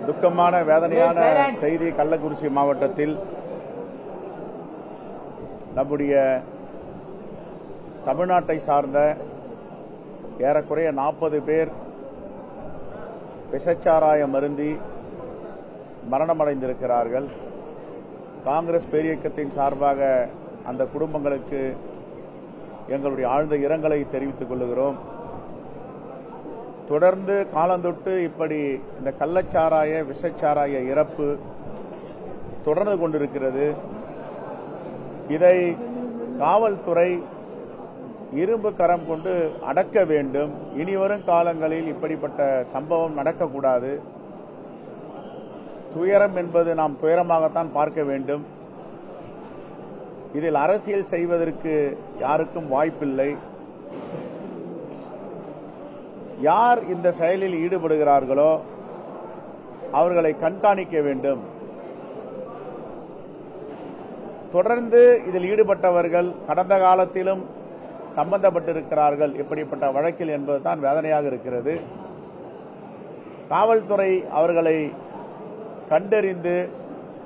துக்கமான வேதனையான செய்தி. கள்ளக்குறிச்சி மாவட்டத்தில் நம்முடைய தமிழ்நாட்டை சார்ந்த ஏறக்குறைய 40 பேர் விஷச்சாராயம் அருந்தி மரணமடைந்திருக்கிறார்கள். காங்கிரஸ் பேரியக்கத்தின் சார்பாக அந்த குடும்பங்களுக்கு எங்களுடைய ஆழ்ந்த இரங்கலை தெரிவித்துக் கொள்கிறோம். தொடர்ந்து காலந்தொட்டு இப்படி இந்த கள்ளச்சாராய விஷச்சாராய இறப்பு தொடர்ந்து கொண்டிருக்கிறது. இதை காவல்துறை இரும்பு கரம் கொண்டு அடக்க வேண்டும். இனிவரும் காலங்களில் இப்படிப்பட்ட சம்பவம் நடக்கக்கூடாது. துயரம் என்பது நாம் துயரமாகத்தான் பார்க்க வேண்டும். இதில் அரசியல் செய்வதற்கு யாருக்கும் வாய்ப்பில்லை. யார் இந்த செயலில் ஈடுபடுகிறார்களோ அவர்களை கண்காணிக்க வேண்டும். தொடர்ந்து இதில் ஈடுபட்டவர்கள் கடந்த காலத்திலும் சம்பந்தப்பட்டிருக்கிறார்கள் இப்படிப்பட்ட வழக்கில் என்பதுதான் வேதனையாக இருக்கிறது. காவல்துறை அவர்களை கண்டறிந்து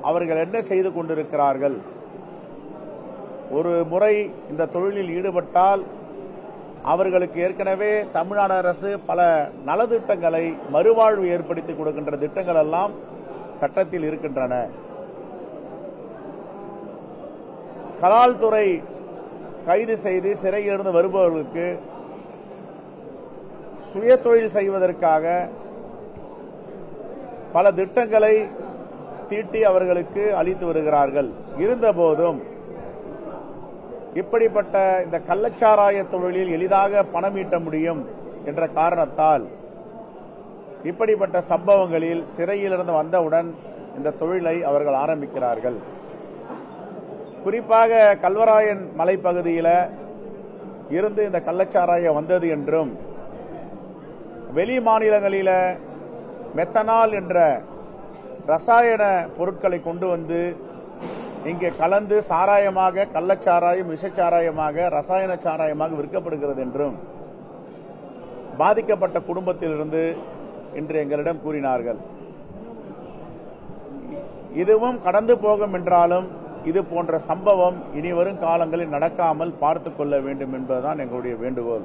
அவர்கள் என்ன செய்து கொண்டிருக்கிறார்கள், ஒரு முறை இந்த தொழிலில் ஈடுபட்டால் அவர்களுக்கு ஏற்கனவே தமிழ்நாடு அரசு பல நலத்திட்டங்களை மறுவாழ்வு ஏற்படுத்தி கொடுக்கின்ற திட்டங்கள் எல்லாம் சட்டத்தில் இருக்கின்றன. கலால்துறை கைது செய்து சிறையிலிருந்து வருபவர்களுக்கு சுய தொழில் செய்வதற்காக பல திட்டங்களை தீட்டி அவர்களுக்கு அளித்து வருகிறார்கள். இருந்தபோதும் இப்படிப்பட்ட இந்த கள்ளச்சாராய தொழிலில் எளிதாக பணம் ஈட்ட முடியும் என்ற காரணத்தால் இப்படிப்பட்ட சம்பவங்களில் சிறையிலிருந்து வந்தவுடன் இந்த தொழிலை அவர்கள் ஆரம்பிக்கிறார்கள். குறிப்பாக கல்வராயன் மலைப்பகுதியில் இருந்து இந்த கள்ளச்சாராயம் வந்தது என்றும் வெளி மாநிலங்களில் மெத்தனால் என்ற ரசாயன பொருட்களை கொண்டு வந்து இங்கே கலந்து சாராயமாக கள்ளச்சாராயம் விஷச்சாராயமாக ரசாயன சாராயமாக விற்கப்படுகிறது என்றும் பாதிக்கப்பட்ட குடும்பத்திலிருந்து இன்று எங்களிடம் கூறினார்கள். இதுவும் கடந்து போகும் என்றாலும் இது போன்ற சம்பவம் இனி வரும் காலங்களில் நடக்காமல் பார்த்துக் கொள்ள வேண்டும் என்பதுதான் எங்களுடைய வேண்டுகோள்.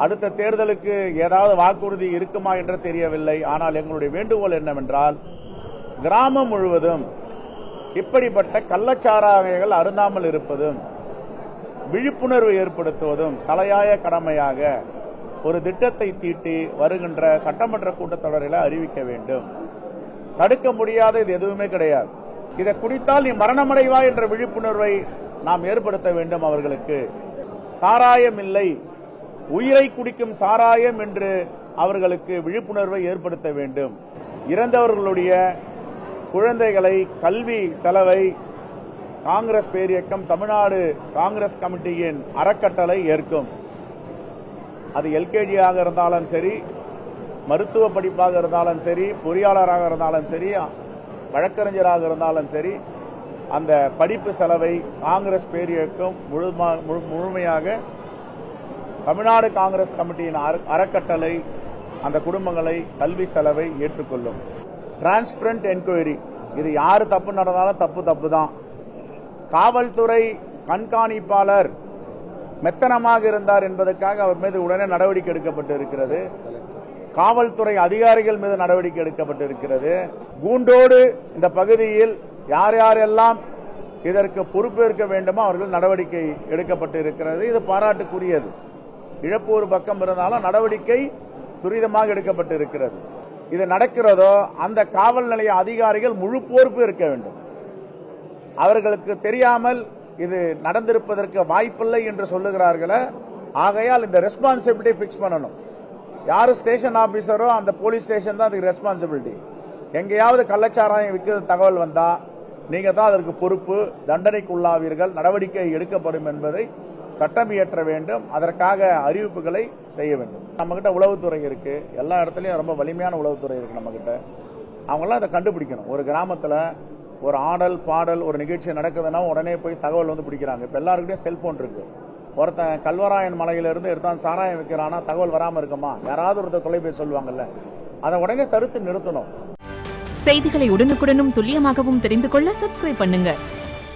அடுத்த தேர்தலுக்கு ஏதாவது வாக்குறுதி இருக்குமா என்று தெரியவில்லை. ஆனால் எங்களுடைய வேண்டுகோள் என்னவென்றால், கிராமம் முழுவதும் இப்படிப்பட்ட கள்ளச்சாராயங்கள் அருந்தாமல் இருப்பதும் விழிப்புணர்வு ஏற்படுத்துவதும் தலையாய கடமையாக ஒரு திட்டத்தை தீட்டி வருகின்ற சட்டமன்ற கூட்டத்தொடரில் அறிவிக்க வேண்டும். தடுக்க முடியாத இது எதுவுமே கிடையாது. இதை குடித்தால் நீ மரணமடைவா என்ற விழிப்புணர்வை நாம் ஏற்படுத்த வேண்டும். அவர்களுக்கு சாராயம் இல்லை, உயிரை குடிக்கும் சாராயம் என்று அவர்களுக்கு விழிப்புணர்வை ஏற்படுத்த வேண்டும். இறந்தவர்களுடைய குழந்தைகளை கல்வி செலவை காங்கிரஸ் பேரியக்கம் தமிழ்நாடு காங்கிரஸ் கமிட்டியின் அறக்கட்டளை ஏற்கும். அது எல்கேஜியாக இருந்தாலும் சரி, மருத்துவ படிப்பாக இருந்தாலும் சரி, பொறியாளராக இருந்தாலும் சரி, வழக்கறிஞராக இருந்தாலும் சரி, அந்த படிப்பு செலவை காங்கிரஸ் பேரியக்கம் முழுமையாக தமிழ்நாடு காங்கிரஸ் கமிட்டியின் அறக்கட்டளை அந்த குடும்பங்களை கல்வி செலவை ஏற்றுக்கொள்ளும். டிரான்ஸ்பரண்ட் என்கொயரி, இது யாரு தப்பு நடந்தாலும் தப்பு தான். காவல்துறை கண்காணிப்பாளர் மெத்தனமாக இருந்தார் என்பதற்காக அவர் மீது உடனே நடவடிக்கை எடுக்கப்பட்டு இருக்கிறது. காவல்துறை அதிகாரிகள் மீது நடவடிக்கை எடுக்கப்பட்டிருக்கிறது. கூண்டோடு இந்த பகுதியில் யார் யாரெல்லாம் இதற்கு பொறுப்பேற்க வேண்டுமோ அவர்கள் நடவடிக்கை எடுக்கப்பட்டு இருக்கிறது. இது பாராட்டுக்குரியது. இழப்பு ஒரு பக்கம் இருந்தாலும் நடவடிக்கை துரிதமாக எடுக்கப்பட்டு இருக்கிறது. இது நடக்கிறதோ அந்த காவல் நிலைய அதிகாரிகள் முழு பொறுப்பு இருக்க வேண்டும். அவர்களுக்கு தெரியாமல் இது நடந்திருப்பதற்கு வாய்ப்பில்லை என்று சொல்லுகிறார்களே, ஆகையால் இந்த ரெஸ்பான்சிபிலிட்டி பிக்ஸ் பண்ணணும். யாரு ஸ்டேஷன் ஆபீசரோ அந்த போலீஸ் ஸ்டேஷன் தான் அதுக்கு ரெஸ்பான்சிபிலிட்டி. எங்கேயாவது கள்ளச்சாராயம் விற்கிறது தகவல் வந்தா நீங்க தான் அதற்கு பொறுப்பு, தண்டனைக்கு உள்ளாவீர்கள், நடவடிக்கை எடுக்கப்படும் என்பதை சட்டம் இயற்ற வேண்டும். அதற்காக அறிவிப்புகளை செய்ய வேண்டும். நம்ம கிட்ட உளவுத்துறை இருக்கு, எல்லா இடத்துலயும் ரொம்ப வலிமையான உளவுத்துறை இருக்கு நம்ம கிட்ட. அவங்கெல்லாம் அதை கண்டுபிடிக்கணும். ஒரு கிராமத்துல ஒரு ஆடல் பாடல் ஒரு நிகழ்ச்சி நடக்குதுன்னா உடனே போய் தகவல் வந்து பிடிக்கிறாங்க. இப்ப எல்லாருக்கிட்டையும் செல்போன் இருக்கு. ஒருத்தன் கல்வராயன் மலையிலிருந்து எடுத்தான் சாராயம் வைக்கிறானா தகவல் வராம இருக்குமா? யாராவது ஒருத்தர் தொலைபேசி சொல்லுவாங்கல்ல, அதை உடனே தடுத்து நிறுத்தணும். செய்திகளை உடனுக்குடனும் துல்லியமாகவும் தெரிந்து கொள்ள சப்ஸ்கிரைப் பண்ணுங்க.